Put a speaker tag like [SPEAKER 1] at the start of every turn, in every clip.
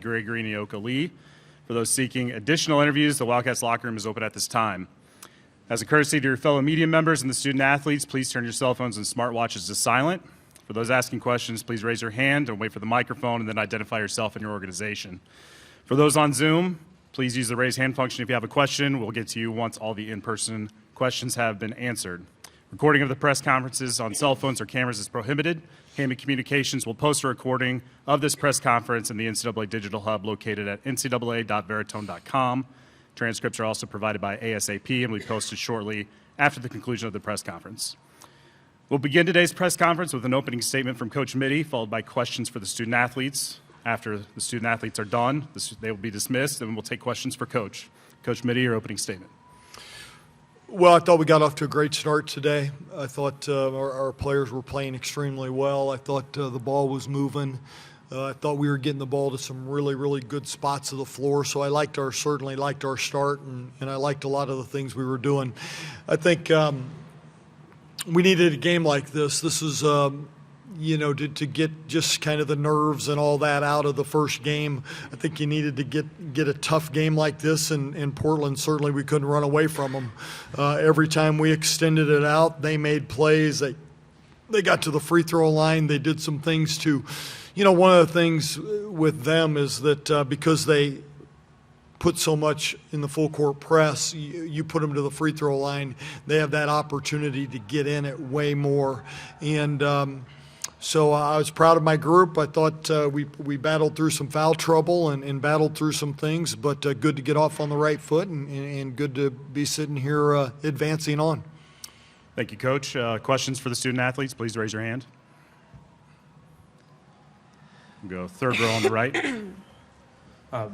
[SPEAKER 1] Gregory and Ayoka Lee. For those seeking additional interviews, the Wildcats locker room is open at this time. As a courtesy to your fellow media members and the student athletes, please turn your cell phones and smartwatches to silent. For those asking questions, please raise your hand and wait for the microphone and then identify yourself and your organization. For those on Zoom, please use the raise hand function if you have a question. We'll get to you once all the in-person questions have been answered. Recording of the press conferences on cell phones or cameras is prohibited. Hammond Communications will post a recording of this press conference in the NCAA Digital Hub located at ncaa.veritone.com. Transcripts are also provided by ASAP and will be posted shortly after the conclusion of the press conference. We'll begin today's press conference with an opening statement from Coach Mittie, followed by questions for the student athletes. After the student athletes are done, they will be dismissed, and we'll take questions for Coach. Coach Mittie, your opening statement.
[SPEAKER 2] Well, I thought we got off to a great start today. I thought our players were playing extremely well. I thought the ball was moving. I thought we were getting the ball to some really, really good spots of the floor. So I certainly liked our start, and I liked a lot of the things we were doing. I think we needed a game like this. This is to get just kind of the nerves and all that out of the first game. I think you needed to get a tough game like this, and in Portland, certainly we couldn't run away from them. Every time we extended it out, they made plays. They got to the free throw line. They did some things to, one of the things with them is that because they put so much in the full court press, you put them to the free throw line, they have that opportunity to get in it way more. And so I was proud of my group. I thought we battled through some foul trouble and battled through some things, but good to get off on the right foot and good to be sitting here advancing on.
[SPEAKER 1] Thank you, Coach. Questions for the student athletes, please raise your hand. We'll go third row on the right.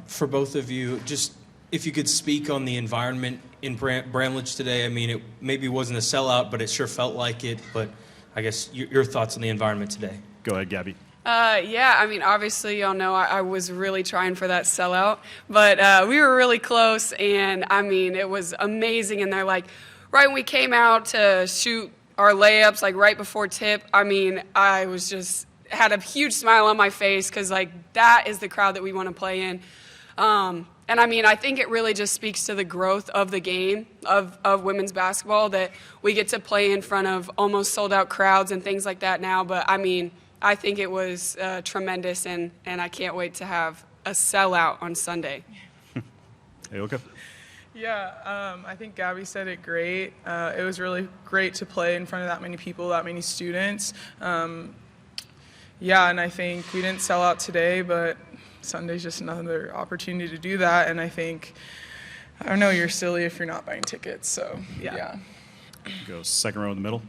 [SPEAKER 3] For both of you, just if you could speak on the environment in Bramlage today. I mean, it maybe wasn't a sellout, but it sure felt like it. But I guess your thoughts on the environment today.
[SPEAKER 1] Go ahead, Gabby.
[SPEAKER 4] Yeah, I mean, obviously, y'all know I was really trying for that sellout, but we were really close, and I mean, it was amazing. And they're like, right when we came out to shoot our layups, like right before tip, I mean, I was just had a huge smile on my face because, like, that is the crowd that we want to play in. And, I mean, I think it really just speaks to the growth of the game of women's basketball that we get to play in front of almost sold-out crowds and things like that now. But, I mean, I think it was tremendous, and I can't wait to have a sellout on Sunday.
[SPEAKER 1] Ayoka?
[SPEAKER 5] Yeah, I think Gabby said it great. It was really great to play in front of that many people, that many students. Yeah, and I think we didn't sell out today, but Sunday's just another opportunity to do that. And I think, I don't know, you're silly if you're not buying tickets. So, yeah.
[SPEAKER 1] Go second row in the middle.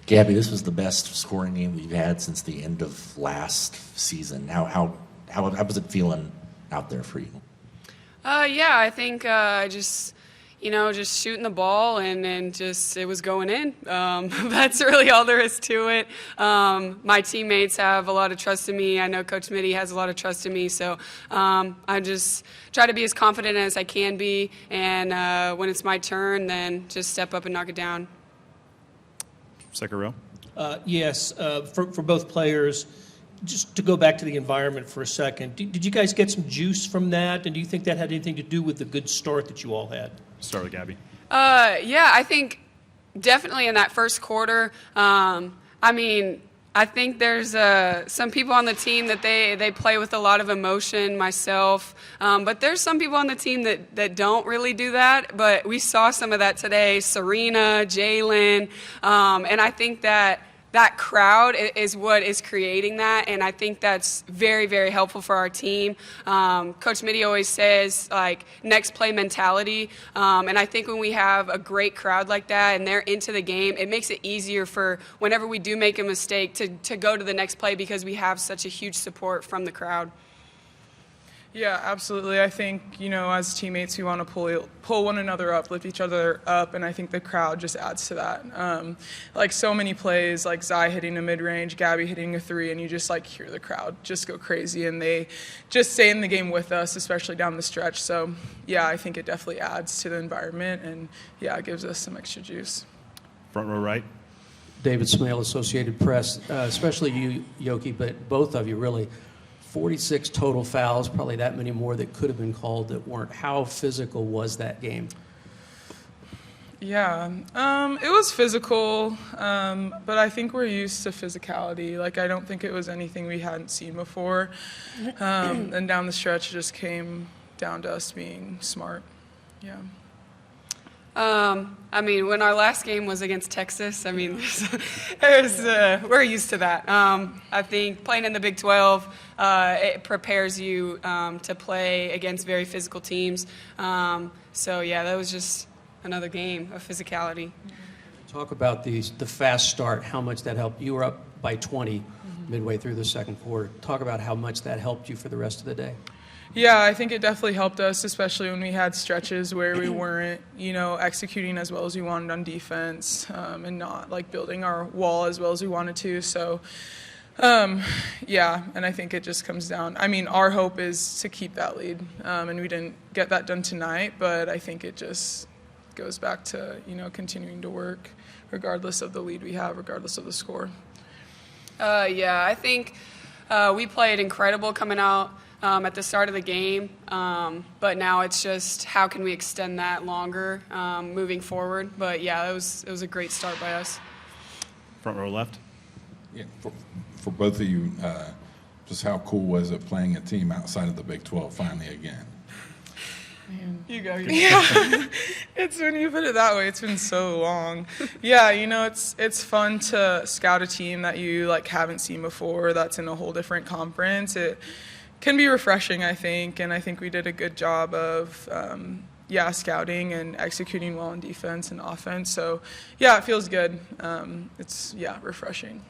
[SPEAKER 6] Gabby, this was the best scoring game we've had since the end of last season. How was it feeling out there for you?
[SPEAKER 4] Yeah, I think just shooting the ball and just it was going in. That's really all there is to it. My teammates have a lot of trust in me. I know Coach Mittie has a lot of trust in me. So I just try to be as confident as I can be. And when it's my turn, then just step up and knock it down.
[SPEAKER 1] Second row.
[SPEAKER 7] Yes, for both players. Just to go back to the environment for a second, did you guys get some juice from that? And do you think that had anything to do with the good start that you all had?
[SPEAKER 1] Start with Gabby.
[SPEAKER 4] Yeah, I think definitely in that first quarter. I mean, I think there's some people on the team that they play with a lot of emotion, myself. But there's some people on the team that don't really do that. But we saw some of that today, Serena, Jalen. And I think that crowd is what is creating that, and I think that's very, very helpful for our team. Coach Mittie always says, like, next play mentality, and I think when we have a great crowd like that and they're into the game, it makes it easier for whenever we do make a mistake to go to the next play because we have such a huge support from the crowd.
[SPEAKER 5] Yeah, absolutely. I think, as teammates, we want to pull one another up, lift each other up, and I think the crowd just adds to that. Like so many plays, like Zai hitting a mid-range, Gabby hitting a three, and you just hear the crowd just go crazy, and they just stay in the game with us, especially down the stretch. So, yeah, I think it definitely adds to the environment, and, yeah, it gives us some extra juice.
[SPEAKER 1] Front row right.
[SPEAKER 7] David Smale, Associated Press, especially you, Yoki, but both of you really.
[SPEAKER 8] 46 total fouls, probably that many more that could have been called that weren't. How physical was that game?
[SPEAKER 5] Yeah, it was physical, but I think we're used to physicality. Like, I don't think it was anything we hadn't seen before. And down the stretch, it just came down to us being smart. Yeah.
[SPEAKER 4] I mean, when our last game was against Texas, I mean, we're used to that. I think playing in the Big 12, it prepares you to play against very physical teams. So, yeah, that was just another game of physicality.
[SPEAKER 8] Talk about the fast start, how much that helped. You were up by 20 midway through the second quarter. Talk about how much that helped you for the rest of the day.
[SPEAKER 5] Yeah, I think it definitely helped us, especially when we had stretches where we weren't, executing as well as we wanted on defense, and not like building our wall as well as we wanted to. So, yeah, and I think it just comes down. I mean, our hope is to keep that lead, and we didn't get that done tonight, but I think it just goes back to, continuing to work regardless of the lead we have, regardless of the score.
[SPEAKER 4] Yeah, I think we played incredible coming out at the start of the game, but now it's just how can we extend that longer moving forward. But yeah, it was a great start by us.
[SPEAKER 1] Front row left.
[SPEAKER 9] Yeah, for both of you, just how cool was it playing a team outside of the Big 12 finally again?
[SPEAKER 5] You go. Yeah, it's when you put it that way. It's been so long. Yeah, it's fun to scout a team that you haven't seen before. That's in a whole different conference. It can be refreshing, I think, and I think we did a good job of scouting and executing well on defense and offense. So yeah, it feels good. It's refreshing.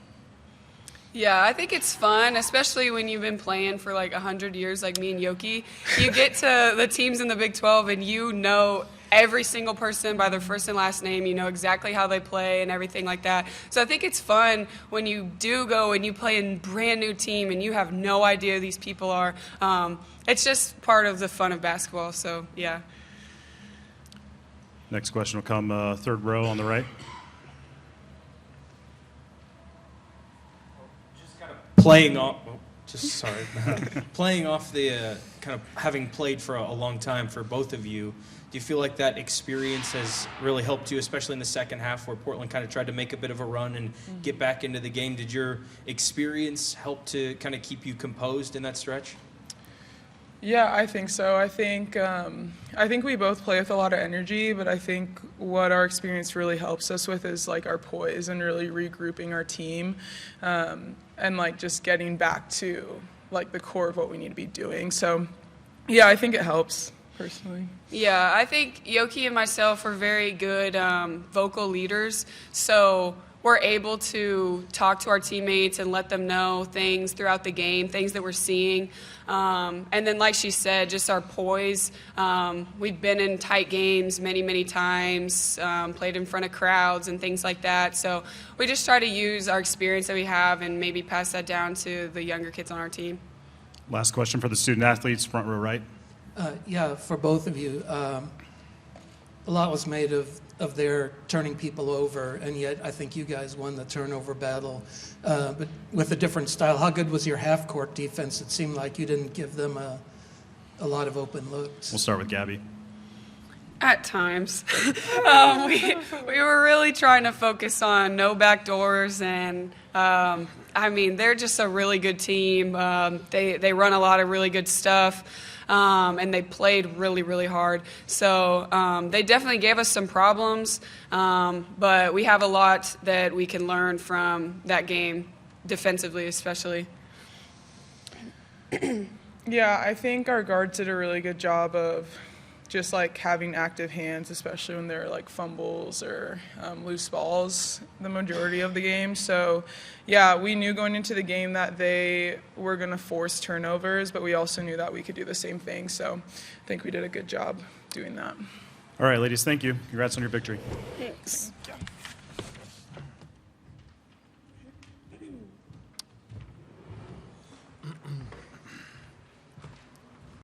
[SPEAKER 4] Yeah, I think it's fun, especially when you've been playing for 100 years like me and Yoki. You get to the teams in the Big 12 and you know every single person by their first and last name. You know exactly how they play and everything like that. So I think it's fun when you do go and you play a brand new team and you have no idea who these people are. It's just part of the fun of basketball, so yeah.
[SPEAKER 1] Next question will come third row on the right.
[SPEAKER 3] Playing off the kind of having played for a long time for both of you, do you feel like that experience has really helped you, especially in the second half where Portland kind of tried to make a bit of a run and get back into the game? Did your experience help to kind of keep you composed in that stretch?
[SPEAKER 5] Yeah, I think so. I think we both play with a lot of energy, but I think what our experience really helps us with is our poise and really regrouping our team, and just getting back to the core of what we need to be doing. So, yeah, I think it helps personally.
[SPEAKER 4] Yeah, I think Yoki and myself are very good vocal leaders, so we're able to talk to our teammates and let them know things throughout the game, things that we're seeing. And then, like she said, just our poise. We've been in tight games many, many times, played in front of crowds and things like that. So we just try to use our experience that we have and maybe pass that down to the younger kids on our team.
[SPEAKER 1] Last question for the student athletes, front row right.
[SPEAKER 10] Yeah, for both of you. A lot was made of their turning people over, and yet I think you guys won the turnover battle, but with a different style. How good was your half-court defense? It seemed like you didn't give them a lot of open looks.
[SPEAKER 1] We'll start with Gabby.
[SPEAKER 4] At times. We were really trying to focus on no back doors, and they're just a really good team. They run a lot of really good stuff. And they played really, really hard. So they definitely gave us some problems, but we have a lot that we can learn from that game, defensively especially.
[SPEAKER 5] Yeah, I think our guards did a really good job of just having active hands, especially when there are fumbles or loose balls the majority of the game. So yeah, we knew going into the game that they were going to force turnovers, but we also knew that we could do the same thing. So I think we did a good job doing that.
[SPEAKER 1] All right, ladies, thank you. Congrats on your victory.
[SPEAKER 4] Thanks.